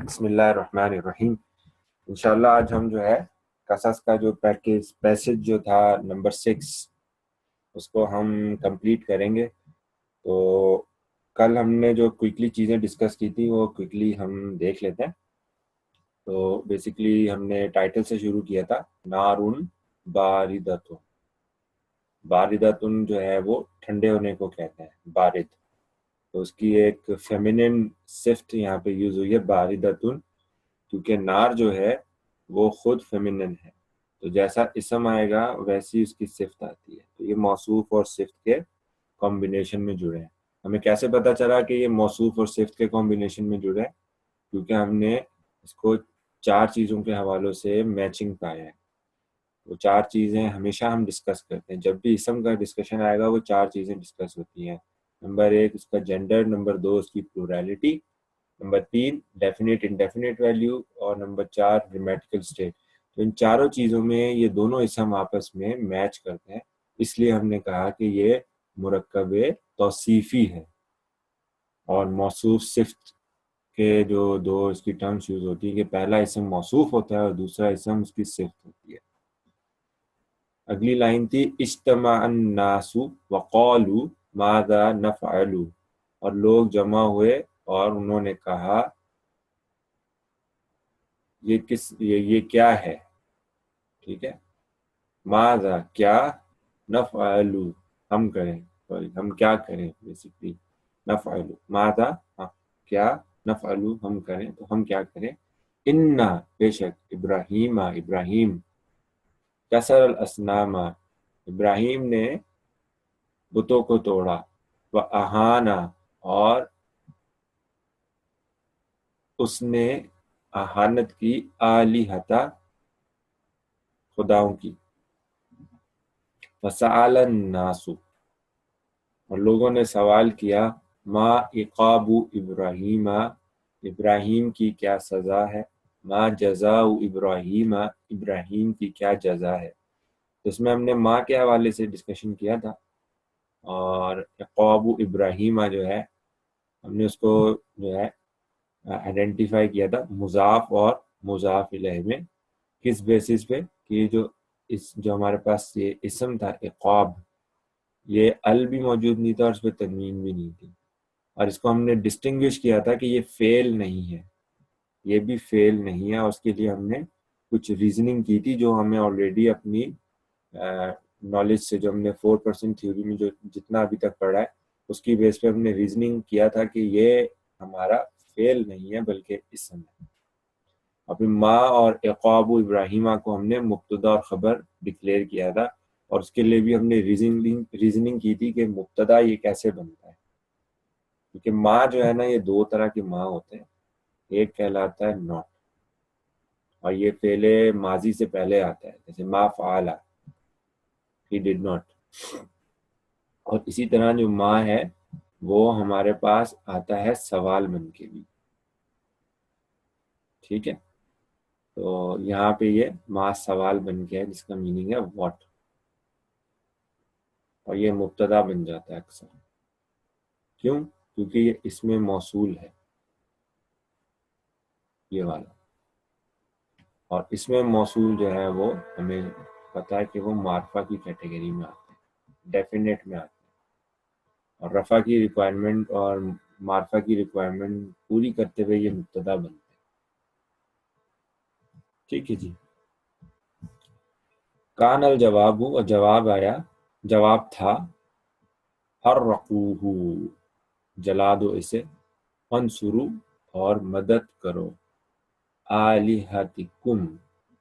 بسم اللہ الرحمن الرحیم۔ انشاءاللہ آج ہم جو ہے قصص کا جو پیسج جو تھا نمبر 6 اس کو ہم کمپلیٹ کریں گے۔ تو کل ہم نے جو کوئکلی چیزیں ڈسکس کی تھی وہ کوئکلی ہم دیکھ لیتے ہیں۔ تو بیسیکلی ہم نے ٹائٹل سے شروع کیا تھا، نارن باردتن۔ باردتن جو ہے وہ ٹھنڈے ہونے کو کہتے ہیں، بارد۔ تو اس کی ایک فیمینن صفت یہاں پہ یوز ہوئی ہے، باردتن، کیونکہ نار جو ہے وہ خود فیمینن ہے، تو جیسا اسم آئے گا ویسی اس کی صفت آتی ہے۔ تو یہ موصوف اور صفت کے کمبینیشن میں جڑے ہیں۔ ہمیں کیسے پتا چلا کہ یہ موصوف اور صفت کے کمبینیشن میں جڑے ہیں؟ کیونکہ ہم نے اس کو 4 چیزوں کے حوالوں سے میچنگ پایا ہے۔ وہ 4 چیزیں ہمیشہ ہم ڈسکس کرتے ہیں، جب بھی اسم کا ڈسکشن آئے گا وہ 4 چیزیں ڈسکس ہوتی ہیں۔ نمبر 1 اس کا جینڈر، نمبر 2 اس کی پلورالٹی، نمبر 3 ڈیفینیٹ انڈیفینیٹ ویلیو، اور نمبر 4 گرامیٹیکل اسٹیٹ۔ تو ان چاروں چیزوں میں یہ دونوں اسم آپس میں میچ کرتے ہیں، اس لیے ہم نے کہا کہ یہ مرکب توصیفی ہے۔ اور موصوف صفت کے جو دو اس کی ٹرمز یوز ہوتی ہے کہ پہلا اسم موصوف ہوتا ہے اور دوسرا اسم اس کی صفت ہوتی ہے۔ اگلی لائن تھی، اجتمع الناس وقالوا ماذا نفعل، اور لوگ جمع ہوئے اور انہوں نے کہا یہ کیا ہے، ٹھیک ہے، ماذا کیا، نفعل ہم کریں، ہم کیا کریں، بیسیکلی نفعل ماذا کیا، نفعل ہم کریں، تو ہم کیا کریں، انا بے شک، ابراہیم کسر الاسنام، ابراہیم نے بتوں کو توڑا، وَأَهَانَ، اور اس نے اہانت کی، آلہۃ خداؤں کی، وَسَأَلَ النَّاسُ، اور لوگوں نے سوال کیا، ما عقاب ابراہیم، ابراہیم کی کیا سزا ہے، ما جزاء ابراہیم، ابراہیم کی کیا جزا ہے۔ اس میں ہم نے ماں کے حوالے سے ڈسکشن کیا تھا، اور عقاب ابراہیم جو ہے ہم نے اس کو جو ہے آئیڈینٹیفائی کیا تھا مضاف اور مضاف الیہ میں، کس بیسس پہ کہ جو ہمارے پاس یہ اسم تھا عقاب، یہ ال بھی موجود نہیں تھا اور اس پہ تنوین بھی نہیں تھی، اور اس کو ہم نے ڈسٹنگوش کیا تھا کہ یہ فعل نہیں ہے، یہ بھی فعل نہیں ہے، اور اس کے لیے ہم نے کچھ ریزننگ کی تھی جو ہمیں آلریڈی اپنی نالج سے، جو ہم نے 4% تھیوری میں جو جتنا ابھی تک پڑھا ہے اس کی بیس پہ ہم نے ریزننگ کیا تھا کہ یہ ہمارا فعل نہیں ہے بلکہ اسم ہے۔ ابھی ما اور عقاب ابراہیمہ کو ہم نے مبتدا اور خبر ڈکلیئر کیا تھا، اور اس کے لیے بھی ہم نے ریزننگ کی تھی کہ مبتدا یہ کیسے بنتا ہے، کیونکہ ما جو ہے نا یہ 2 طرح کے ما ہوتے ہیں، ایک کہلاتا ہے ناٹ، اور یہ فعل ماضی سے پہلے آتا ہے، جیسے ما فعل، he did not، اور اسی طرح جو ما ہے وہ ہمارے پاس آتا ہے سوال بن کے بھی، ٹھیک ہے۔ تو یہاں پہ یہ ما سوال بن کے ہے جس کا میننگ ہے واٹ، اور یہ مبتدا بن جاتا ہے اکثر، کیوں؟ کیونکہ یہ اس میں موصول ہے، یہ والا، اور اس میں موصول جو ہے وہ ہمیں پتا ہے کہ وہ معرفہ کی کیٹیگری میں آتے ہیں، ڈیفینیٹ میں آتے ہیں، اور رفع کی ریکوائرمنٹ اور معرفہ کی ریکوائرمنٹ پوری کرتے ہوئے یہ مبتدا بنتے ہیں، ٹھیک ہے جی۔ کان الجواب، اور جواب آیا، جواب تھا، حرقوہ، جلا دو اسے، انصروا، اور مدد کرو، آلہتکم،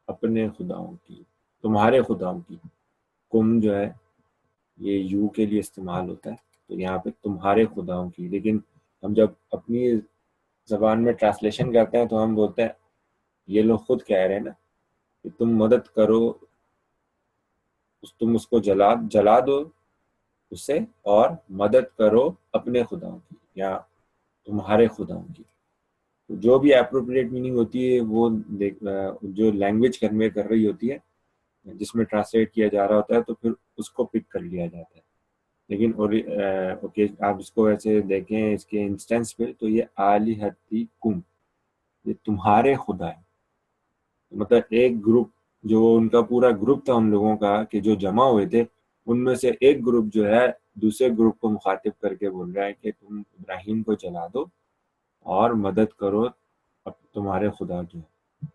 اپنے خداؤں کی، تمہارے خداؤں کی، کم جو ہے یہ یو کے لیے استعمال ہوتا ہے، تو یہاں پہ تمہارے خداؤں کی، لیکن ہم جب اپنی زبان میں ٹرانسلیشن کرتے ہیں تو ہم بولتے ہیں یہ لوگ خود کہہ رہے ہیں نا کہ تم مدد کرو، تم اس کو جلا دو اسے، اور مدد کرو اپنے خداؤں کی یا تمہارے خداؤں کی۔ جو بھی اپروپریٹ میننگ ہوتی ہے وہ جو لینگویج کنوے کر رہی ہوتی ہے، جس میں ٹرانسلیٹ کیا جا رہا ہوتا ہے، تو پھر اس کو پک کر لیا جاتا ہے۔ لیکن اوکے آپ اس کو ایسے دیکھیں اس کے انسٹنس پہ، تو یہ آلہتکم، یہ تمہارے خدا ہے. مطلب ایک گروپ جو ان کا پورا گروپ تھا ان لوگوں کا کہ جو جمع ہوئے تھے، ان میں سے ایک گروپ جو ہے دوسرے گروپ کو مخاطب کر کے بول رہا ہے کہ تم ابراہیم کو جلا دو اور مدد کرو اب تمہارے خدا جو ہے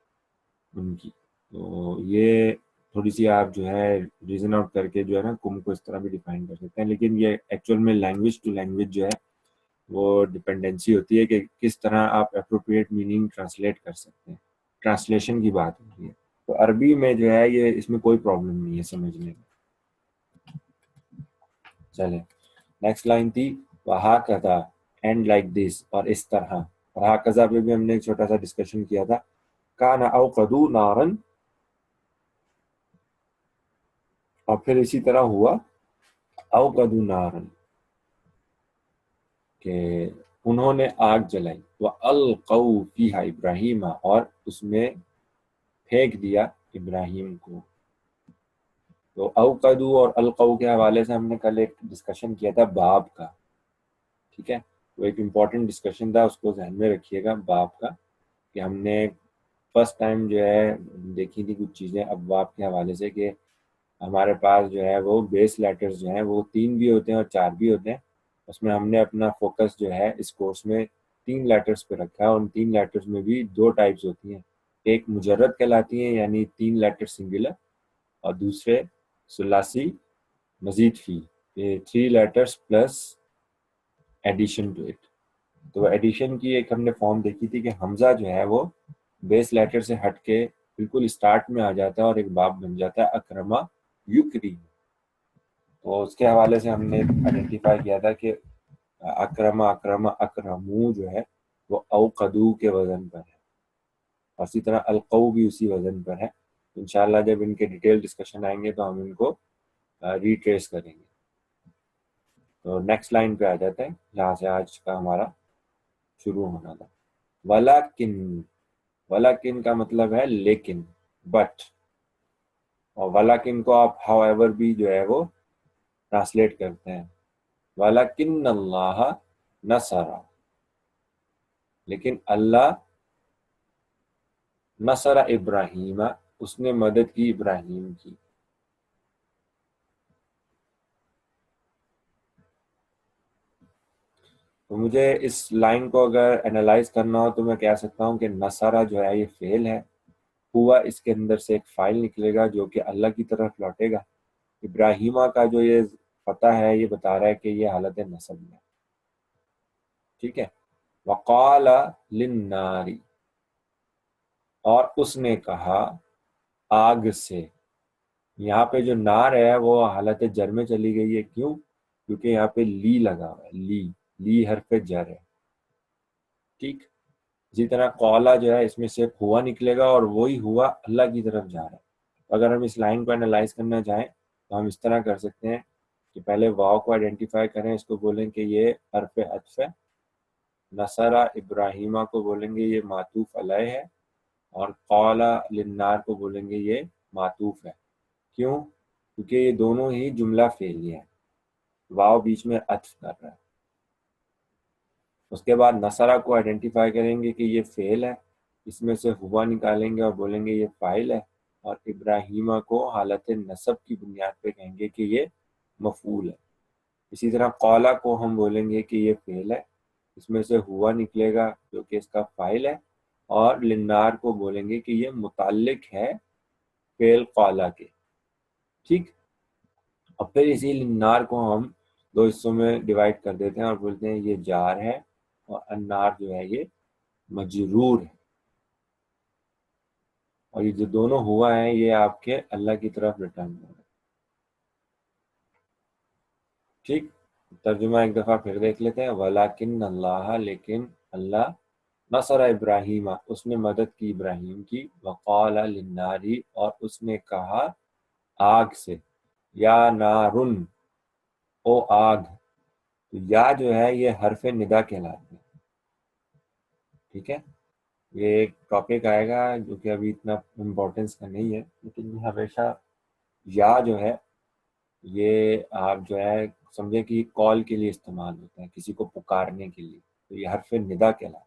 ان کی. تو یہ تھوڑی سی آپ جو ہے ریزن آؤٹ کر کے جو ہے نا کم کو اس طرح بھی ڈیفائن کر سکتے ہیں، لیکن یہ ایکچوئل میں لینگویج ٹو لینگویج جو ہے وہ ڈپینڈنسی ہوتی ہے کہ کس طرح آپ اپروپریٹ میننگ ٹرانسلیٹ کر سکتے ہیں. ٹرانسلیشن کی بات ہوتی ہے. تو عربی میں جو ہے یہ اس میں کوئی پرابلم نہیں ہے سمجھنے میں. چلیں نیکسٹ لائن تھی وَهَكَذَا اینڈ لائک دس، اور اس طرح. اور ہاکذا پہ بھی ہم نے ایک چھوٹا سا ڈسکشن کیا تھا. کَانَ أَوْقَدُوا نَارًا، اور پھر اسی طرح ہوا أَوْقَدُوا نَارًا کہ انہوں نے آگ جلائی. وَأَلْقَوْا فِيهَا إِبْرَاهِيمَ، اور اس میں پھینک دیا ابراہیم کو. تو اوقدو اور القو کے حوالے سے ہم نے کل ایک ڈسکشن کیا تھا باب کا. ٹھیک ہے، وہ ایک امپورٹنٹ ڈسکشن تھا، اس کو ذہن میں رکھیے گا باب کا، کہ ہم نے فرسٹ ٹائم جو ہے دیکھی تھی کچھ چیزیں ابواب کے حوالے سے کہ ہمارے پاس جو ہے وہ بیس لیٹرز جو ہیں وہ 3 بھی ہوتے ہیں اور 4 بھی ہوتے ہیں. اس میں ہم نے اپنا فوکس جو ہے اس کورس میں 3 لیٹرز پہ رکھا ہے. اور ان 3 لیٹرز میں بھی 2 ٹائپس ہوتی ہیں، ایک مجرد کہلاتی ہیں یعنی 3 لیٹر سنگولر، اور دوسرے ثلاثی مزید فی، یہ 3 letters plus addition to it. تو ایڈیشن کی ایک ہم نے فارم دیکھی تھی کہ حمزہ جو ہے وہ بیس لیٹر سے ہٹ کے بالکل اسٹارٹ میں آ جاتا ہے اور ایک باب بن جاتا ہے اکرما یکری. تو اس کے حوالے سے ہم نے آئیڈینٹیفائی کیا تھا کہ اکرما اکرما اکرمو جو ہے وہ اوقدو کے وزن پر ہے، اور اسی طرح القو بھی اسی وزن پر ہے. انشاءاللہ جب ان کے ڈیٹیل ڈسکشن آئیں گے تو ہم ان کو ریٹریس کریں گے. تو نیکسٹ لائن پہ آ جاتے ہیں جہاں سے آج کا ہمارا شروع ہونا تھا. ولیکن، ولیکن کا مطلب ہے لیکن، بٹ. اور ولیکن کو آپ ہاؤ ایور بھی جو ہے وہ ٹرانسلیٹ کرتے ہیں. ولیکن اللہ نصر، لیکن اللہ نصر ابراہیم، اس نے مدد کی ابراہیم کی. تو مجھے اس لائن کو اگر انالائز کرنا ہو تو میں کہہ سکتا ہوں کہ نصرہ جو ہے یہ فعل ہے، ہوا اس کے اندر سے ایک فاعل نکلے گا جو کہ اللہ کی طرف لوٹے گا. ابراہیمہ کا جو یہ پتہ ہے یہ بتا رہا ہے کہ یہ حالت نصب ہے. ٹھیک ہے. وقال للنار، اور اس نے کہا آگ سے. یہاں پہ جو نار ہے وہ حالت جر میں چلی گئی ہے. کیوں؟ کیونکہ یہاں پہ لی لگا ہوا ہے، لی حرف جر ہے. ٹھیک. اسی طرح قولا جو ہے اس میں سے ہوا نکلے گا اور وہی ہوا اللہ کی طرف جا رہا ہے. اگر ہم اس لائن کو انالائز کرنا چاہیں تو ہم اس طرح کر سکتے ہیں کہ پہلے واو کو آئیڈینٹیفائی کریں، اس کو بولیں کہ یہ حرف عطف ہے. نصرہ ابراہیمہ کو بولیں گے یہ معطوف علیہ ہے، اور قولا للنار کو بولیں گے یہ معطوف ہے. کیوں؟ کیونکہ یہ دونوں ہی جملہ فعلیہ ہیں، واو بیچ میں عطف کر رہا ہے. اس کے بعد نصرہ کو آئیڈینٹیفائی کریں گے کہ یہ فعل ہے، اس میں سے ہوا نکالیں گے اور بولیں گے یہ فاعل ہے، اور ابراہیمہ کو حالت نصب کی بنیاد پہ کہیں گے کہ یہ مفعول ہے. اسی طرح قولا کو ہم بولیں گے کہ یہ فعل ہے، اس میں سے ہوا نکلے گا جو کہ اس کا فاعل ہے، اور للنار کو بولیں گے کہ یہ متعلق ہے فعل قولا کے. ٹھیک. اور پھر اسی للنار کو ہم 2 حصوں میں ڈیوائڈ کر دیتے ہیں اور بولتے ہیں یہ جار ہے اور النار جو ہے یہ مجرور ہے. اور یہ جو دونوں ہوا ہیں یہ آپ کے اللہ کی طرف ریٹرن ہو رہا ہے. ٹھیک. ترجمہ ایک دفعہ پھر دیکھ لیتے ہیں. ولیکن اللہ، لیکن اللہ، نصر ابراہیم، اس نے مدد کی ابراہیم کی. وقال للنار، اور اس نے کہا آگ سے. یا نارن، او آگ. تو یا جو ہے یہ حرف ندا کہلاتے ہیں. ٹھیک ہے. یہ ایک ٹاپک آئے گا جو کہ ابھی اتنا امپورٹنس کا نہیں ہے، لیکن یہ ہمیشہ یا جو ہے یہ آپ جو ہے سمجھیں کہ کال کے لیے استعمال ہوتا ہے، کسی کو پکارنے کے لیے. تو یہ حرف ندا کہلاتا ہے.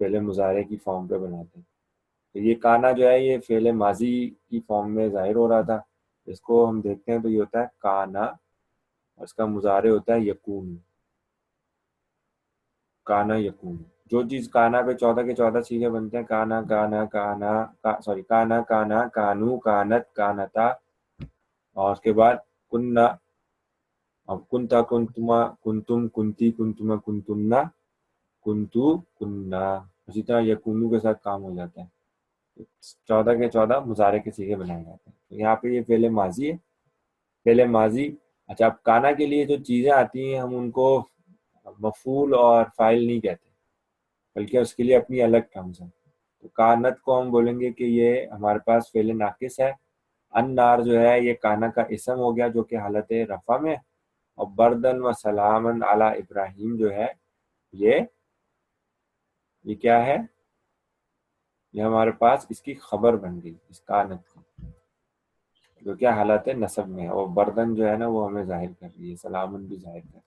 فعل مضارع کی فارم پہ بناتے ہیں. تو یہ کانا جو ہے یہ فعل ماضی کی فارم میں ظاہر ہو رہا تھا. اس کو ہم دیکھتے ہیں تو یہ ہوتا ہے کانا، اور اس کا مضارع ہوتا ہے یکون. کانا یکون، جو چیز کانا پہ 14 کے 14 سیغے بنتے ہیں، کانا کانا کانا سوری کانا کانا کانو کانت کانتا، اور اس کے بعد کننا، اب کنتا کنتما کنتم کنتی کنتما کنتمنا کنتو کننا، اسی طرح یکونو کے ساتھ کام ہو جاتا ہے. 14 کے 14 مضارع کے سیغے بنائے جاتے ہیں. تو یہاں پہ یہ فعل ماضی ہے. فعل ماضی، اچھا اب کانا کے لیے جو چیزیں آتی ہیں ہم ان کو مفعول اور فاعل نہیں کہتے، بلکہ اس کے لیے اپنی الگ ٹرمز ہیں. تو کانت کو ہم بولیں گے کہ یہ ہمارے پاس فعل ناقص ہے. النار جو ہے یہ کانا کا اسم ہو گیا جو کہ حالت رفع میں. اور بردن و سلامن علی ابراہیم جو ہے یہ کیا ہے، یہ ہمارے پاس اس کی خبر بن گئی اس کانت کی، جو کہ حالت نصب میں ہے. اور بردن جو ہے نا وہ ہمیں ظاہر کر رہی ہے، سلامن بھی ظاہر کر رہی ہے.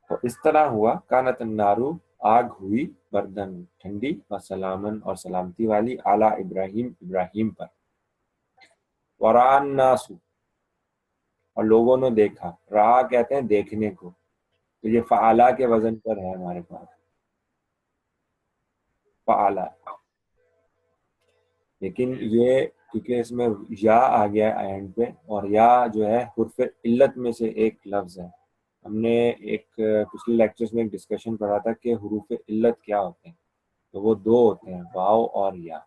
تو اس طرح ہوا کانت النارو، آگ ہوئی، بردن ٹھنڈی، و سلامن اور سلامتی والی، اعلیٰ ابراہیم ابراہیم پر. ورآ الناس اور لوگوں نے دیکھا، رعا کہتے ہیں دیکھنے کو، تو یہ فعلا کے وزن پر ہے ہمارے پاس، فعلا. لیکن یہ کیونکہ اس میں یا آ گیا اینڈ پہ، اور یا جو ہے حرف علت میں سے ایک لفظ ہے. ہم نے ایک پچھلے لیکچرز میں ایک ڈسکشن پڑھا تھا کہ حروف علت کیا ہوتے ہیں، تو وہ دو ہوتے ہیں، واو اور یا.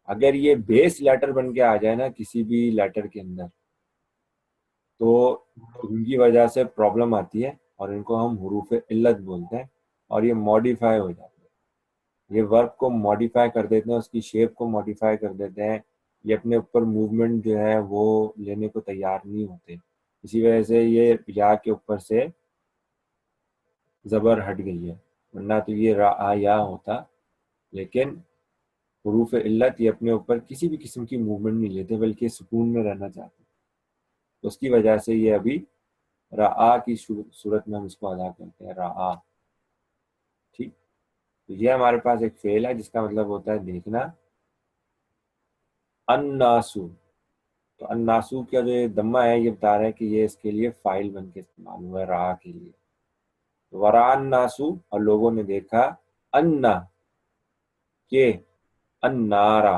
اگر یہ بیس لیٹر بن کے آ جائے نا کسی بھی لیٹر کے اندر تو ان کی وجہ سے پرابلم آتی ہے، اور ان کو ہم حروف علت بولتے ہیں، اور یہ ماڈیفائی ہو جاتے ہیں. یہ ورب کو ماڈیفائی کر دیتے ہیں، اس کی شیپ کو ماڈیفائی کر دیتے ہیں. یہ اپنے اوپر موومنٹ جو ہے وہ لینے کو تیار نہیں ہوتے. اسی وجہ سے یہ یا کے اوپر سے زبر ہٹ گئی ہے، ورنہ تو یہ را یا ہوتا. لیکن حروف علت یہ اپنے اوپر کسی بھی قسم کی موومنٹ نہیں لیتے، بلکہ سکون میں رہنا چاہتے. اس کی وجہ سے یہ ابھی را کی صورت میں ہم اس کو ادا کرتے ہیں، را. ٹھیک، تو یہ ہمارے پاس ایک فعل ہے جس کا مطلب ہوتا ہے دیکھنا. الناسو، تو الناسو کا جو دمہ ہے یہ بتا رہا ہے کہ یہ اس کے لیے فاعل بن کے استعمال ہوا ہے را کے لیے. ورا الناسو اور لوگوں نے دیکھا، انا کہ النارا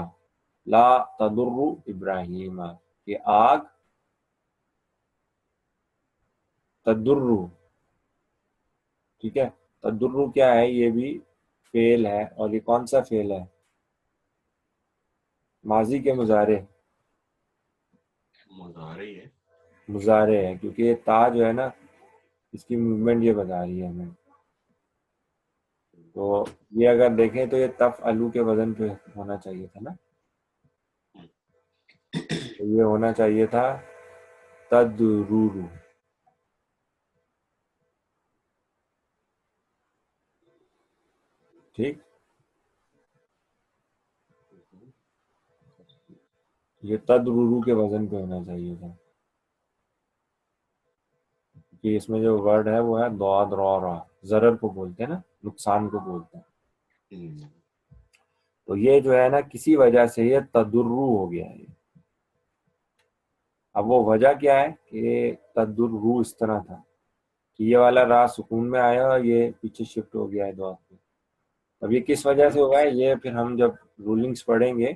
لا تضر ابراہیم، کہ آگ تدرو، ٹھیک ہے. تدرو کیا ہے، یہ بھی فعل ہے، اور یہ کون سا فعل ہے، ماضی کے مضارع ہے، کیونکہ یہ تا جو ہے نا اس کی موومنٹ یہ بتا رہی ہے ہمیں. تو یہ اگر دیکھیں تو یہ تفعلو کے وزن پہ ہونا چاہیے تھا نا، تو یہ ہونا چاہیے تھا تدرورو. ٹھیک، یہ تدرورو کے وزن پہ ہونا چاہیے تھا، کہ اس میں جو ورڈ ہے وہ ہے ضاد را را، ضرر کو بولتے ہیں نا، نقصان کو بولتے ہیں. تو یہ جو ہے نا کسی وجہ سے یہ تدرو ہو گیا ہے. اب وہ وجہ کیا ہے کہ تدرو اس طرح تھا کہ یہ والا را سکون میں آیا اور یہ پیچھے شفٹ ہو گیا ہے دو پہ. اب یہ کس وجہ سے ہوا ہے، یہ پھر ہم جب رولنگز پڑھیں گے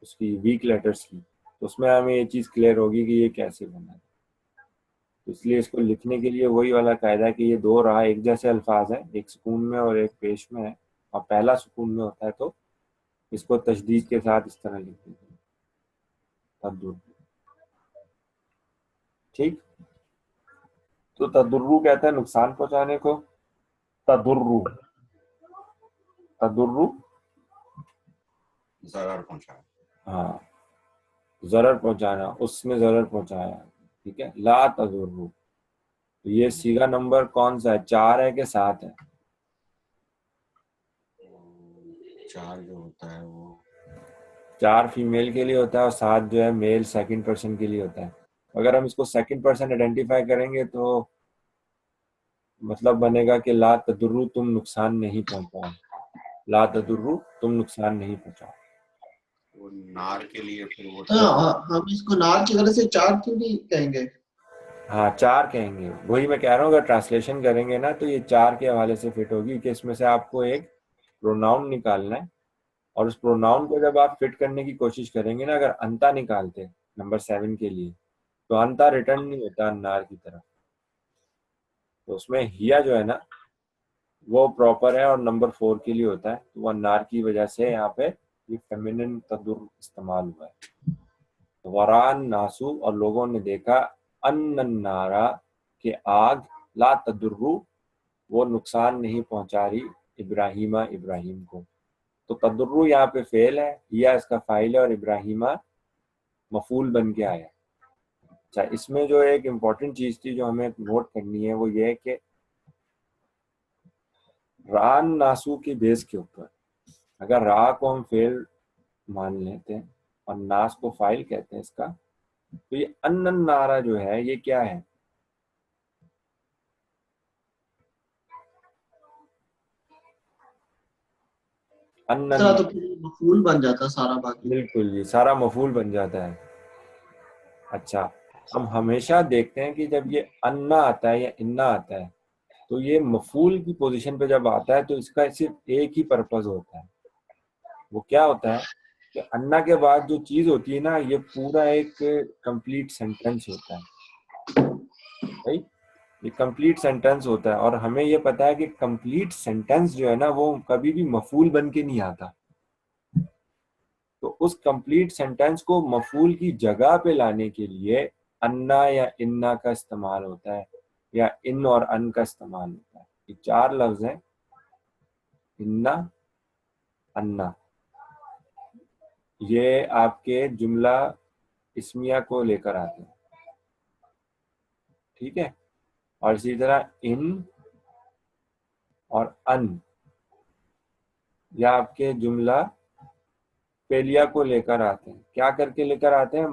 اس کی ویک لیٹرز کی، تو اس میں ہمیں یہ چیز کلیئر ہوگی کہ یہ کیسے بنا ہے. اس لیے اس کو لکھنے کے لیے وہی والا قاعدہ ہے کہ یہ دو راہ ایک جیسے الفاظ ہیں، ایک سکون میں اور ایک پیش میں ہے، اور پہلا سکون میں ہوتا ہے تو اس کو تشدید کے ساتھ اس طرح لکھ دیتے ہیں تدر. ٹھیک، تو تدرو کہتے ہیں نقصان پہنچانے کو. تدرو، تدرو ضرر پہنچانا، ہاں ضرر پہنچانا، اس میں ضرر پہنچایا. ٹھیک ہے، لا تدرو. تو یہ سیغہ نمبر کون سا ہے، 4 ہے کہ 7 ہے؟ 4 جو ہوتا ہے وہ 4 فیمیل کے لیے ہوتا ہے اور 7 جو ہے میل سیکنڈ پرسن کے لیے ہوتا ہے. اگر ہم اس کو سیکنڈ پرسن آئیڈینٹیفائی کریں گے تو مطلب بنے گا کہ لا تدرو، تم نقصان نہیں پہنچاؤ، لا تدرو تم نقصان نہیں پہنچاؤ. وہ نار کے لیے پھر وہ ہم اس کو نار کی وجہ سے 4 کیوں نہیں کہیں گے؟ ہاں 4 کہیں گے، وہی میں کہہ رہا ہوں، اگر ٹرانسلیشن کریں گے نا تو یہ 4 کے حوالے سے فٹ ہوگی کہ اس میں سے آپ کو ایک پروناؤن نکالنا ہے، اور اس پروناؤن کو جب آپ فٹ کرنے کی کوشش کریں گے نا، اگر انتا نکالتے نمبر 7 کے لیے تو انتا ریٹرن نہیں ہوتا نار کی طرف، تو اس میں ہیا جو ہے نا وہ پراپر ہے اور نمبر 4 کے لیے ہوتا ہے، تو وہ نار کی وجہ سے یہاں پہ یہ فیمنن تدر استعمال ہوا ہے. وران ناسو، اور لوگوں نے دیکھا، ان النارا کہ آگ، لا تدرو وہ نقصان نہیں پہنچا رہی، ابراہیمہ ابراہیم کو. تو تدرو یہاں پہ فعل ہے، یا اس کا فاعل ہے، اور ابراہیمہ مفعول بن کے آیا. اچھا، اس میں جو ایک امپورٹنٹ چیز تھی جو ہمیں نوٹ کرنی ہے وہ یہ ہے کہ ران ناسو کی بیس کے اوپر اگر را کو ہم فعل مان لیتے ہیں اور ناس کو فاعل کہتے ہیں اس کا، تو یہ ان النارا جو ہے یہ کیا ہے؟ ان اس طرح تو پھر مفعول بن جاتا سارا باقی. بالکل، یہ سارا مفعول بن جاتا ہے. اچھا، ہم ہمیشہ دیکھتے ہیں کہ جب یہ انا آتا ہے یا انا آتا ہے تو یہ مفعول کی پوزیشن پہ جب آتا ہے تو اس کا صرف ایک ہی پرپز ہوتا ہے. وہ کیا ہوتا ہے کہ انا کے بعد جو چیز ہوتی ہے نا یہ پورا ایک کمپلیٹ سینٹینس ہوتا ہے. صحیح، یہ کمپلیٹ سینٹینس ہوتا ہے، اور ہمیں یہ پتا ہے کہ کمپلیٹ سینٹینس جو ہے نا وہ کبھی بھی مفعول بن کے نہیں آتا. تو اس کمپلیٹ سینٹینس کو مفعول کی جگہ پہ لانے کے لیے انا یا انا کا استعمال ہوتا ہے، یا ان اور ان کا استعمال ہوتا ہے. یہ 4 لفظ ہیں، انا، انا. یہ آپ کے جملہ اسمیہ کو لے کر آتے ہیں، ٹھیک ہے. اور اسی طرح ان اور ان، یا آپ کے جملہ فعلیہ کو لے کر آتے ہیں. کیا کر کے لے کر آتے ہیں؟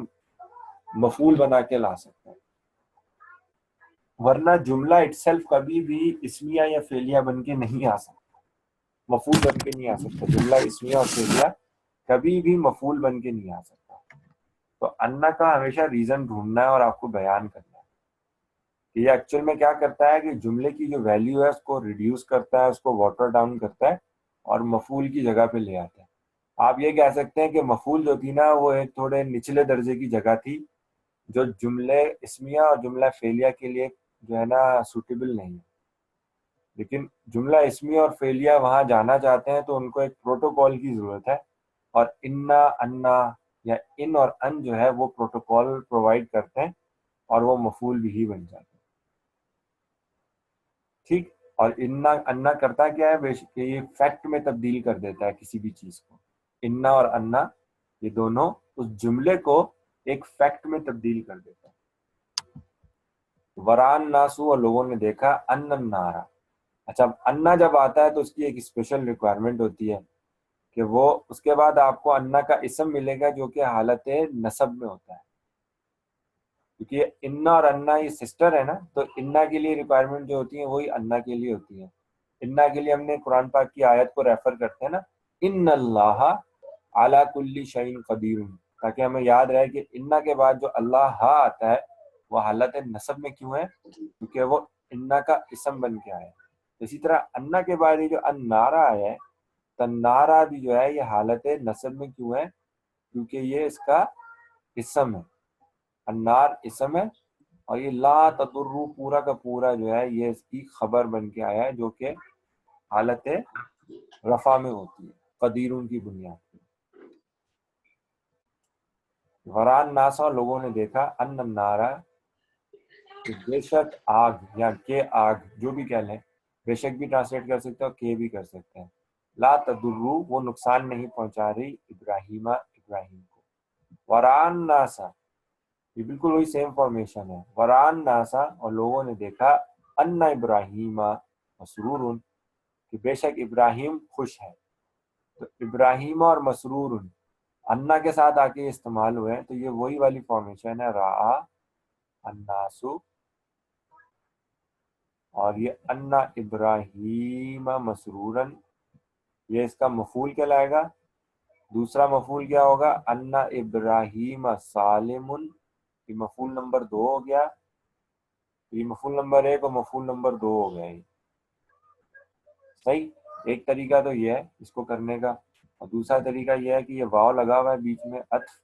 مفعول بنا کے لا سکتے ہیں، ورنہ جملہ اٹسیلف کبھی بھی اسمیہ یا فعلیہ بن کے نہیں آ سکتا، مفعول بن کے نہیں آ سکتا. جملہ اسمیہ اور فعلیہ کبھی بھی مفعول بن کے نہیں آ سکتا. تو انا کا ہمیشہ ریزن ڈھونڈنا ہے اور آپ کو بیان کرنا ہے کہ یہ ایکچوئل میں کیا کرتا ہے کہ جملے کی جو ویلیو ہے اس کو ریڈیوس کرتا ہے، اس کو واٹر ڈاؤن کرتا ہے اور مفعول کی جگہ پہ لے آتا ہے. آپ یہ کہہ سکتے ہیں کہ مفعول جو تھی نا وہ ایک تھوڑے نچلے درجے کی جگہ تھی جو جملے اسمیہ اور جملہ فعلیہ کے لیے جو ہے نا سوٹیبل نہیں ہے. لیکن جملہ اسمیہ اور فعلیہ وہاں جانا چاہتے ہیں تو ان کو ایک پروٹوکول کی ضرورت ہے، اور انا، انا یا ان اور ان جو ہے وہ پروٹوکول پرووائڈ کرتے ہیں اور وہ مفعول بھی بن جاتے ہیں. ٹھیک. اور انا، انا کرتا کیا ہے؟ کہ یہ فیکٹ میں تبدیل کر دیتا ہے کسی بھی چیز کو. انا اور انا یہ دونوں اس جملے کو ایک فیکٹ میں تبدیل کر دیتا ہے. وران ناسو، اور لوگوں نے دیکھا، ان النارا. اچھا، انا جب آتا ہے تو اس کی ایک اسپیشل ریکوائرمنٹ ہوتی ہے کہ وہ اس کے بعد آپ کو انا کا اسم ملے گا جو کہ حالت نصب میں ہوتا ہے، کیونکہ انا اور انا یہ سسٹر ہے نا، تو انا کے لیے ریکوائرمنٹ جو ہوتی ہیں وہی انا کے لیے ہوتی ہیں. انا کے لیے ہم نے قرآن پاک کی آیت کو ریفر کرتے ہیں نا، ان اللہ علی کل شیء قدیر، تاکہ ہمیں یاد رہے کہ انا کے بعد جو اللہ آتا ہے وہ حالت نصب میں کیوں ہے؟ کیونکہ وہ انا کا اسم بن کے آیا ہے. اسی طرح انا کے بعد یہ جو النارا آیا ہے، تنارا بھی جو ہے یہ حالت نصب میں کیوں ہے؟ کیونکہ یہ اس کا اسم ہے. النار اسم ہے، اور یہ لا تدرو پورا کا پورا جو ہے یہ اس کی خبر بن کے آیا ہے جو کہ حالت رفع میں ہوتی ہے قدیرون کی بنیاد پہ. وران ناسا، لوگوں نے دیکھا، ان النارا بے شک آگ، یا کہ آگ، جو بھی کہہ لیں، بے شک بھی ٹرانسلیٹ کر سکتے ہیں اور کہ بھی کر سکتے ہیں. لا تدرو وہ نقصان نہیں پہنچا رہی ابراہیم ابراہیم کو. وران ناسا یہ بالکل وہی سیم فارمیشن ہے. وران ناسا، اور لوگوں نے دیکھا، ان ابراہیم مسرور کہ بے شک ابراہیم خوش ہے. تو ابراہیم اور مسرور انا کے ساتھ آ کے استعمال ہوئے ہیں، تو یہ وہی والی فارمیشن ہے، راآ الناسو اور یہ انا ابراہیم مسرورن، یہ اس کا مفعول کہلائے گا. دوسرا مفعول کیا ہوگا؟ انا ابراہیم سالم، یہ مفعول نمبر 2 ہو گیا. یہ مفعول نمبر 1 اور مفعول نمبر 2 ہو گیا. صحیح. ایک طریقہ تو یہ ہے اس کو کرنے کا، اور دوسرا طریقہ یہ ہے کہ یہ واو لگا ہوا ہے بیچ میں عطف،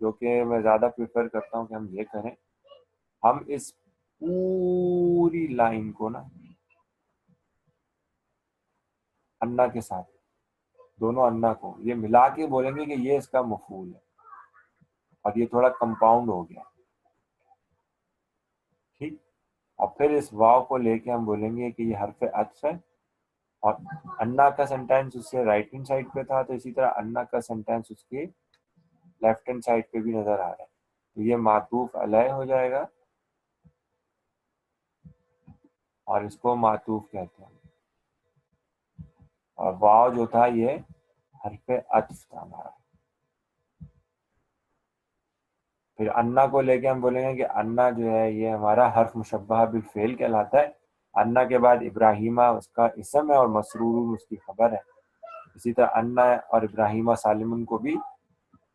جو کہ میں زیادہ پریفر کرتا ہوں کہ ہم یہ کریں. ہم اس پوری لائن کو نا انا کے ساتھ، دونوں انا کو یہ ملا کے بولیں گے کہ یہ اس کا مفعول ہے، اور یہ تھوڑا کمپاؤنڈ ہو گیا. ٹھیک. اور پھر اس واو کو لے کے ہم بولیں گے کہ یہ حرف عطف ہے، اور انا کا سینٹینس اس سے رائٹ ہینڈ سائڈ پہ تھا، تو اسی طرح انا کا سینٹینس اس کے لیفٹ ہینڈ سائڈ پہ بھی نظر آ رہا ہے. تو یہ معطوف علیہ ہو جائے گا، اور اس کو معطوف کہتے ہیں. اور واو جو تھا یہ حرف عطف تھا ہمارا. پھر انا کو لے کے ہم بولیں گے کہ انا جو ہے یہ ہمارا حرف مشبہ بالفعل کہلاتا ہے. انا کے بعد ابراہیمہ اس کا اسم ہے اور مسرور اس کی خبر ہے. اسی طرح انا اور ابراہیمہ سالمن کو بھی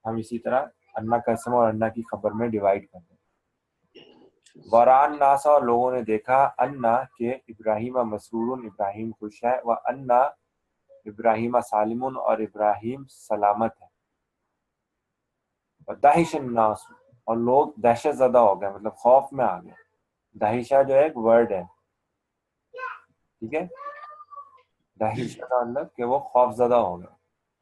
ہم اسی طرح انا کا اسم اور انا کی خبر میں ڈیوائڈ کرتے ہیں. وران ناسا، اور لوگوں نے دیکھا، انا کہ ابراہیمہ مسرور، ابراہیم خوش ہے، و انا ابراہیمہ سالمن، اور ابراہیم سلامت ہے. دہش الناس، اور لوگ دہشت زدہ ہو گئے، مطلب خوف میں آ گئے. دہشہ جو ہے ایک ورڈ ہے، ٹھیک ہے. دہشہ کا مطلب کہ وہ خوف زدہ ہو گئے.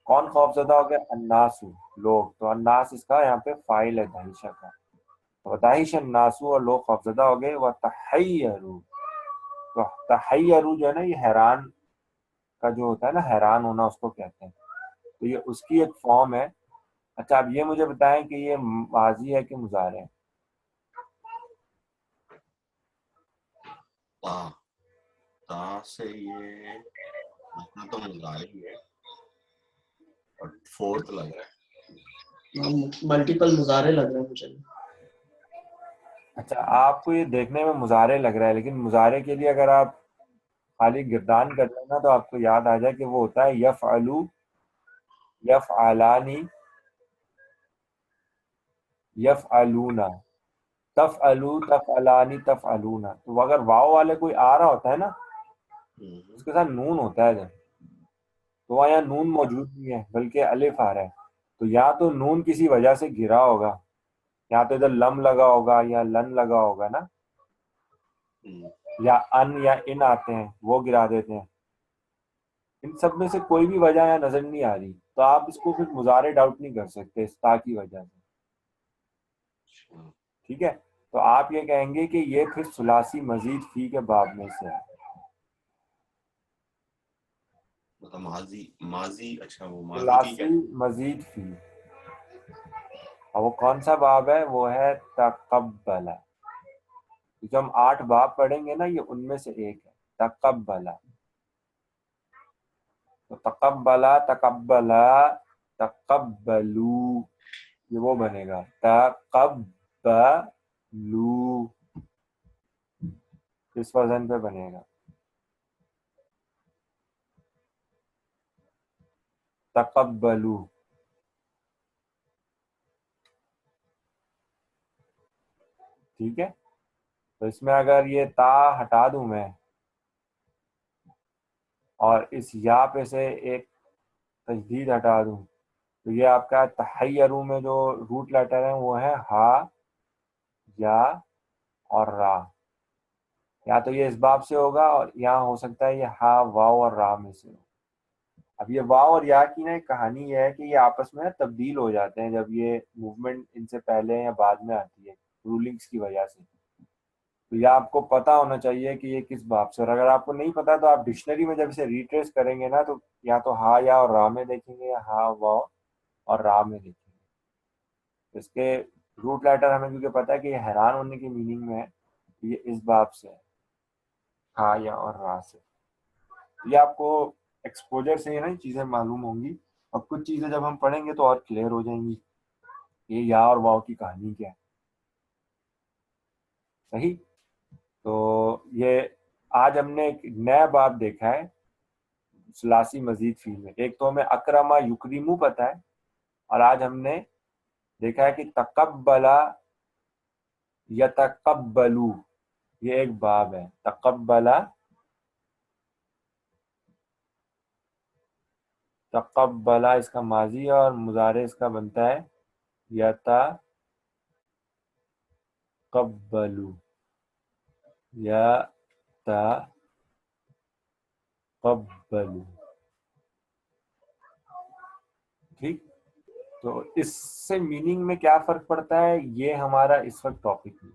کون خوف زدہ ہو گئے؟ الناس، لوگ. تو الناس اس کا یہاں پہ فاعل ہے دہشہ کا. دہش الناس، اور لوگ خوف زدہ ہو گئے. وتحیروا، تو تحیروا جو ہے نا یہ حیران کا جو ہوتا ہے نا، حیران ہونا اس کو کہتے ہیں. تو یہ اس کی ایک فارم ہے. اچھا اب یہ مجھے بتائیں کہ یہ ماضی ہے کہ مضارع ہے؟ تا سے یہ اتنا تو مضارع ہی ہے، اور فورتھ لگ رہا ہے، ملٹیپل مضارع لگ رہے ہیں مجھے. اچھا آپ کو یہ دیکھنے میں مضارع لگ رہا ہے، لیکن مضارع کے لیے اگر آپ خالی گردان کر لینا تو آپ کو یاد آ جائے کہ وہ ہوتا ہے یفعلو، یفعلانی، یفعلون، تفعلو، تفعلانی، تفعلون. تو اگر واو والے کوئی آ رہا ہوتا ہے نا، اس کے ساتھ نون ہوتا ہے جب، تو وہاں یہاں نون موجود نہیں ہے بلکہ الف آ رہا ہے. تو یا تو نون کسی وجہ سے گرا ہوگا، یا تو ادھر لم لگا ہوگا یا لن لگا ہوگا نا، یا ان یا ان آتے ہیں وہ گرا دیتے ہیں. ان سب میں سے کوئی بھی وجہ یہاں نظر نہیں آ رہی، تو آپ اس کو پھر مضارع ڈاؤٹ نہیں کر سکتے اس تا کی وجہ سے. ٹھیک ہے. تو آپ یہ کہیں گے کہ یہ پھر ثلاثی مزید فی کے باب میں سے ہے. مطلب ماضی اچھا وہ ماضی کی ثلاثی مزید فی، اور وہ کون سا باب ہے؟ وہ ہے تقبل. جو ہم 8 باب پڑھیں گے نا یہ ان میں سے ایک ہے، تقبل. تو تقبلا، تقبلا، تقبلو، یہ وہ بنے گا تقبلو، اس وزن پہ بنے گا تقبلو. ٹھیک ہے. تو اس میں اگر یہ تا ہٹا دوں میں اور اس یا پہ سے ایک تجدید ہٹا دوں، تو یہ آپ کا تحیرو میں جو روٹ لیٹر ہیں وہ ہے ہا، یا اور را. یا تو یہ اس باب سے ہوگا اور یہاں ہو سکتا ہے یہ ہا، واو اور را میں سے ہو. اب یہ واو اور یا کی نا ایک کہانی یہ ہے کہ یہ آپس میں تبدیل ہو جاتے ہیں جب یہ موومنٹ ان سے پہلے یا بعد میں آتی ہے رولنگز کی وجہ سے. تو یہ آپ کو پتا ہونا چاہیے کہ یہ کس باب سے. اور اگر آپ کو نہیں پتا تو آپ ڈکشنری میں جب اسے ریٹریس کریں گے نا تو یا تو ہا، یا اور را میں دیکھیں گے، یا ہا، واو اور را میں دیکھیں گے. اس کے روٹ لیٹر ہمیں کیونکہ پتا ہے کہ یہ حیران ہونے کی میننگ میں ہے، یہ اس باب سے ہے، ہا، یا اور را سے. یہ آپ کو ایکسپوجر سے نا چیزیں معلوم ہوں گی، اور کچھ چیزیں جب ہم پڑھیں گے تو اور کلیئر ہو جائیں گی یہ یا اور واو کی کہانی کیا ہے. صحیح. تو یہ آج ہم نے ایک نیا باب دیکھا ہے ثلاثی مزید فی میں. ایک تو ہمیں اکرما یکریمو پتہ ہے، اور آج ہم نے دیکھا ہے کہ تقبلا یتقبلو، یہ ایک باب ہے. تقبلا تقبلا اس کا ماضی ہے اور مضارع اس کا بنتا ہے یتقبلو یتقبلو. ٹھیک، تو اس سے میننگ میں کیا فرق پڑتا ہے، یہ ہمارا اس وقت ٹاپک ہے.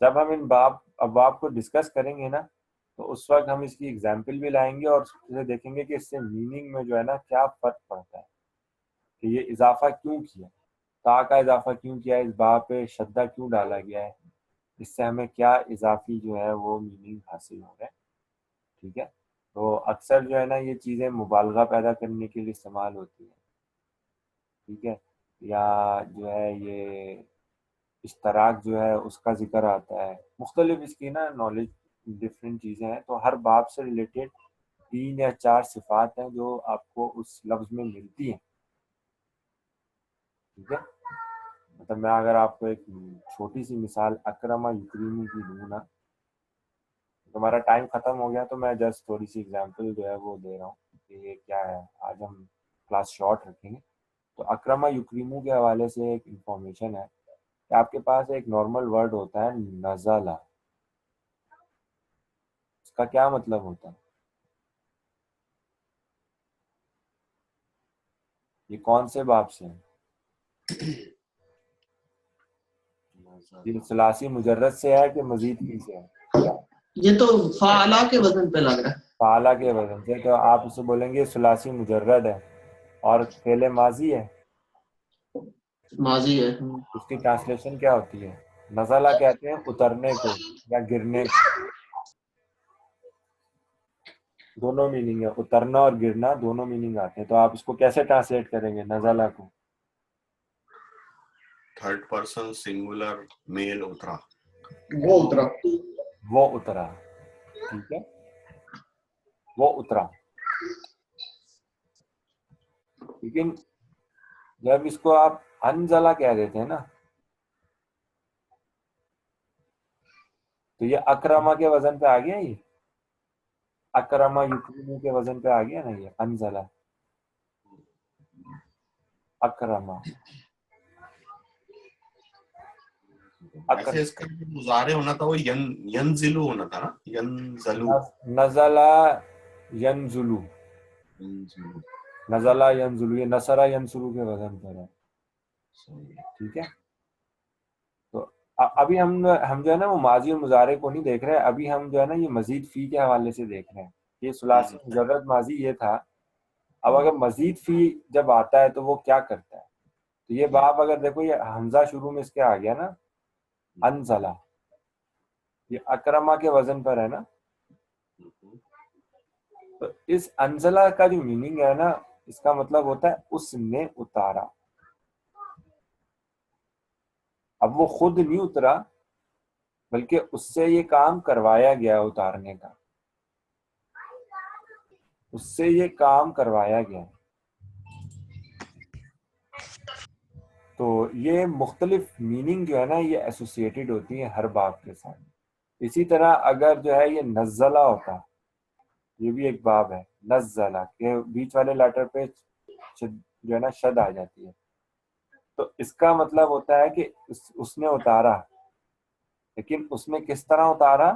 جب ہم ان ابواب کو ڈسکس کریں گے نا تو اس وقت ہم اس کی ایگزامپل بھی لائیں گے اور اسے دیکھیں گے کہ اس سے میننگ میں جو ہے نا کیا فرق پڑتا ہے، کہ یہ اضافہ کیوں کیا، تا کا اضافہ کیوں کیا، اس باب پہ شدہ کیوں ڈالا گیا ہے، اس سے ہمیں کیا اضافی جو ہے وہ میننگ حاصل ہو رہا ہے. ٹھیک ہے، تو اکثر جو ہے نا یہ چیزیں مبالغہ پیدا کرنے کے لیے استعمال ہوتی ہیں. ٹھیک ہے، یا جو ہے یہ اشتراک جو ہے اس کا ذکر آتا ہے، مختلف اس کی نا نالج ڈفرینٹ چیزیں ہیں. تو ہر باب سے ریلیٹڈ 3 یا 4 صفات ہیں جو آپ کو اس لفظ میں ملتی ہیں. ٹھیک ہے، مطلب میں اگر آپ کو ایک چھوٹی سی مثال اکرما یکریمی کی دوں نا، ہمارا ٹائم ختم ہو گیا تو میں جسٹ تھوڑی سی ایگزامپل جو ہے وہ دے رہا ہوں کہ یہ کیا ہے. آج ہم کلاس شارٹ رکھیں گے. تو اکرما یکریمو کے حوالے سے ایک انفارمیشن ہے کہ آپ کے پاس ایک نارمل ورڈ ہوتا ہے نزلہ. اس کا کیا مطلب ہوتا ہے؟ یہ کون سے باب سے ہے؟ یہ ثلاثی مجرد سے ہے کہ مزید فی سے ہے؟ یہ تو فعلا کے وزن پہ لگ رہا ہے. فعلا کے وزن سے، تو آپ اسے بولیں گے ثلاثی مجرد ہے اور فعل ماضی ہے، ماضی ہے. اس کی ٹرانسلیشن کیا ہوتی ہے؟ نزلہ کہتے ہیں اترنے کو یا گرنے کو. دونوں میننگ ہے، اترنا اور گرنا دونوں میننگ آتے ہیں. تو آپ اس کو کیسے ٹرانسلیٹ کریں گے نزلہ کو؟ تھرڈ پرسن سنگولر میل اترا. وہ اترا. وہ اترا. ٹھیک ہے، وہ اترا. لیکن جب اس کو آپ انزلہ کہہ دیتے ہیں نا تو یہ اکرما کے وزن پہ آ گیا. یہ اکرما یکرمو کے وزن پہ آ گیا نا، یہ انزلہ اکرما. ویسے اس کا جو مضارع ہونا تھا وہ ینزلو ہونا تھا نا، ینزلو. نزلہ ینزلو، نزلہ ینزلو، یہ نصرہ ینصرو کے وزن پر ہے. ٹھیک ہے، تو ابھی ہم جو ہے نا وہ ماضی اور مضارع کو نہیں دیکھ رہے، ابھی ہم جو ہے نا یہ مزید فی کے حوالے سے دیکھ رہے ہیں. یہ ثلاثی مجرد ماضی یہ تھا. اب اگر مزید فی جب آتا ہے تو وہ کیا کرتا ہے؟ تو یہ باب اگر دیکھو یہ حمزہ شروع میں اس کے آ گیا نا انزلہ، یہ اکرما کے وزن پر ہے نا. تو اس انزلہ کا جو میننگ ہے نا اس کا مطلب ہوتا ہے اس نے اتارا. اب وہ خود نہیں اترا بلکہ اس سے یہ کام کروایا گیا اتارنے کا، اس سے یہ کام کروایا گیا. تو یہ مختلف میننگ جو ہے نا یہ ایسوسیٹڈ ہوتی ہیں ہر باب کے ساتھ. اسی طرح اگر جو ہے یہ نزلہ ہوتا، یہ بھی ایک باب ہے نزلہ کے بیچ والے لیٹر پہ جو ہے نا شد آ جاتی ہے، تو اس کا مطلب ہوتا ہے کہ اس نے اتارا. لیکن اس میں کس طرح اتارا؟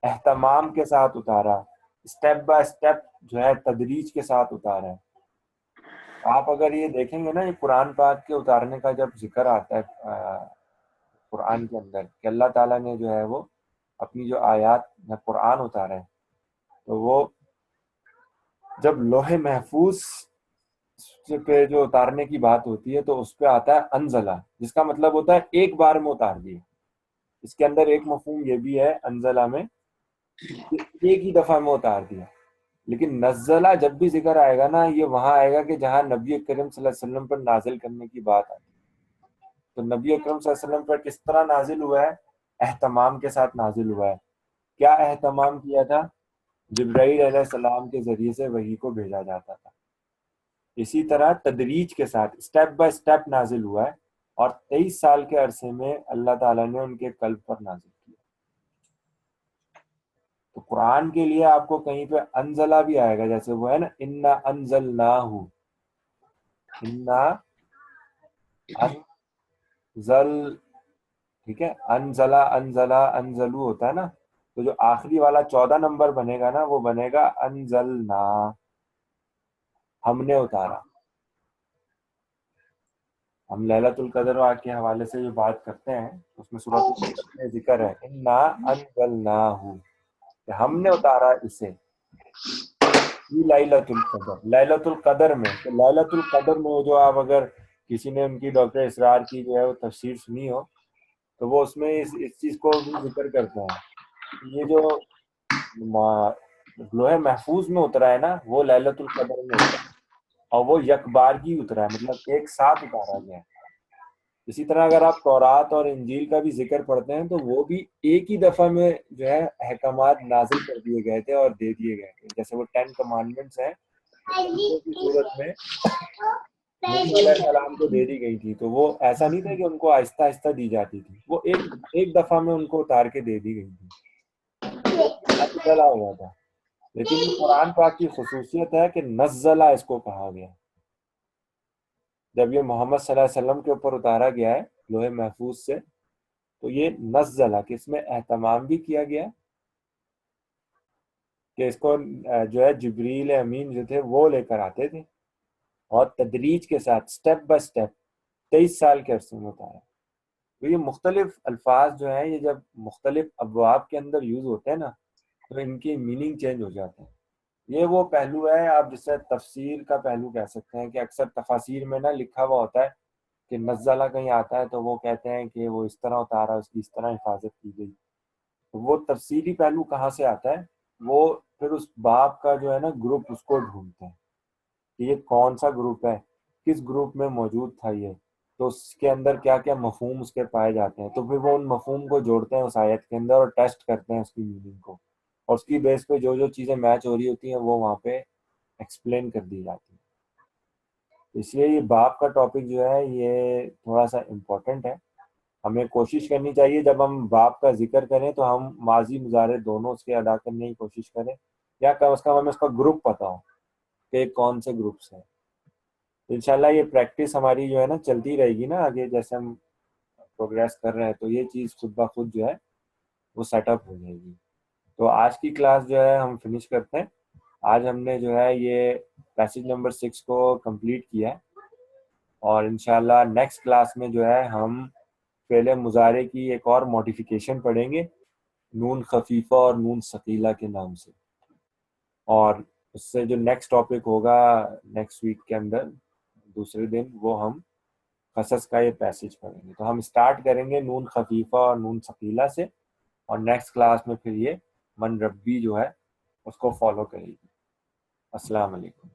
اہتمام کے ساتھ اتارا، اسٹیپ بائی اسٹیپ جو ہے تدریج کے ساتھ اتارا ہے. آپ اگر یہ دیکھیں گے نا یہ قرآن پاک کے اتارنے کا جب ذکر آتا ہے قرآن کے اندر کہ اللہ تعالیٰ نے جو ہے وہ اپنی جو آیات میں قرآن اتارا ہے، تو وہ جب لوح محفوظ پہ جو اتارنے کی بات ہوتی ہے تو اس پہ آتا ہے انزلہ، جس کا مطلب ہوتا ہے ایک بار میں اتار دیا. اس کے اندر ایک مفہوم یہ بھی ہے انزلہ میں ایک ہی دفعہ میں اتار دیا. لیکن نزلہ جب بھی ذکر آئے گا نا یہ وہاں آئے گا کہ جہاں نبی کریم صلی اللہ علیہ وسلم پر نازل کرنے کی بات آتی ہے. تو نبی اکرم صلی اللہ علیہ وسلم پر کس طرح نازل ہوا ہے؟ اہتمام کے ساتھ نازل ہوا ہے. کیا اہتمام کیا تھا؟ جبرائیل علیہ السلام کے ذریعے سے وحی کو بھیجا جاتا تھا. اسی طرح تدریج کے ساتھ اسٹیپ بائی اسٹیپ نازل ہوا ہے، اور 23 سال کے عرصے میں اللہ تعالیٰ نے ان کے قلب پر نازل کیا. تو قرآن کے لیے آپ کو کہیں پہ انزلہ بھی آئے گا، جیسے وہ ہے نا انا انزلناہ، انا انزل، ٹھیک ہے، انزلہ انزلہ انزلو ہوتا ہے نا، تو جو آخری والا 14 نمبر بنے گا نا وہ بنے گا انزلنا، ہم نے اتارا. ہم لیلۃ القدر کے حوالے سے جو بات کرتے ہیں اس میں سورۃ میں ذکر ہے انا انزلناہ، کہ ہم نے اتارا اسے فی لیلۃ القدر، لیلۃ القدر میں. تو لیلۃ القدر میں جو آپ اگر کسی نے ان کی ڈاکٹر اسرار کی جو ہے وہ تفسیر سنی ہو تو وہ اس میں اس چیز کو بھی ذکر کرتے ہیں، یہ جو لوح محفوظ میں اترا ہے نا وہ لیلۃ القدر میں اترا ہے، اور وہ یکبارگی اترا ہے، مطلب ایک ساتھ اتارا گیا ہے. اسی طرح اگر آپ تورات اور انجیل کا بھی ذکر پڑھتے ہیں تو وہ بھی ایک ہی دفعہ میں جو ہے احکامات نازل کر دیے گئے تھے اور دے دیے گئے تھے. جیسے وہ 10 کمانڈمنٹس ہیں کی صورت میں موسیٰ علیہ السلام کو دے دی گئی تھی، تو وہ ایسا نہیں تھا کہ ان کو آہستہ آہستہ دی جاتی تھی، وہ ایک دفعہ میں ان کو اتار کے دے دی گئی تھی، چلا ہوا تھا. لیکن یہ قرآن پاک کی خصوصیت ہے کہ نزلہ اس کو کہا گیا. جب یہ محمد صلی اللہ علیہ وسلم کے اوپر اتارا گیا ہے لوح محفوظ سے تو یہ نزلہ، کہ اس میں اہتمام بھی کیا گیا کہ اس کو جو ہے جبریل امین جو تھے وہ لے کر آتے تھے، اور تدریج کے ساتھ سٹیپ بائی سٹیپ 23 سال کے عرصے میں اتارا. تو یہ مختلف الفاظ جو ہیں یہ جب مختلف ابواب کے اندر یوز ہوتے ہیں نا تو ان کی میننگ چینج ہو جاتے ہیں. یہ وہ پہلو ہے آپ جسے تفسیر کا پہلو کہہ سکتے ہیں، کہ اکثر تفاسیر میں نا لکھا ہوا ہوتا ہے کہ نزلہ کہیں آتا ہے تو وہ کہتے ہیں کہ وہ اس طرح اتارا، اس کی اس طرح حفاظت کی گئی. تو وہ تفسیری پہلو کہاں سے آتا ہے؟ وہ پھر اس باب کا جو ہے نا گروپ اس کو ڈھونڈتے ہیں کہ یہ کون سا گروپ ہے، کس گروپ میں موجود تھا یہ، تو اس کے اندر کیا کیا مفہوم اس کے پائے جاتے ہیں. تو پھر وہ ان مفہوم کو جوڑتے ہیں اس آیت کے اندر اور ٹیسٹ کرتے ہیں اس کی میننگ کو، اور اس کی بیس پہ جو جو چیزیں میچ ہو رہی ہوتی ہیں وہ وہاں پہ ایکسپلین کر دی جاتی ہیں. اس لیے یہ باب کا ٹاپک جو ہے یہ تھوڑا سا امپورٹنٹ ہے. ہمیں کوشش کرنی چاہیے جب ہم باب کا ذکر کریں تو ہم ماضی مضارع دونوں اس کے ادا کرنے کی کوشش کریں، یا کم از کم ہمیں اس کا گروپ پتہ ہو کہ کون سے گروپس ہیں. انشاءاللہ یہ پریکٹس ہماری جو ہے نا چلتی رہے گی نا آگے، جیسے ہم پروگریس کر رہے ہیں تو یہ چیز خود بخود جو ہے وہ سیٹ اپ ہو جائے گی. تو آج کی کلاس جو ہے ہم فنش کرتے ہیں. آج ہم نے جو ہے یہ پیسیج نمبر 6 کو کمپلیٹ کیا ہے، اور انشاءاللہ نیکسٹ کلاس میں جو ہے ہم فعل مضارع کی ایک اور ماڈیفیکیشن پڑھیں گے نون خفیفہ اور نون ثقیلہ کے نام سے. اور اس سے جو نیکسٹ ٹاپک ہوگا نیکسٹ ویک کے اندر دوسرے دن وہ ہم قصص کا یہ پیسج پڑھیں گے. تو ہم اسٹارٹ کریں گے نون خفیفہ اور نون ثقیلہ سے، اور نیکسٹ کلاس میں پھر یہ من ربی جو ہے اس کو فالو کرے گی. السلام علیکم.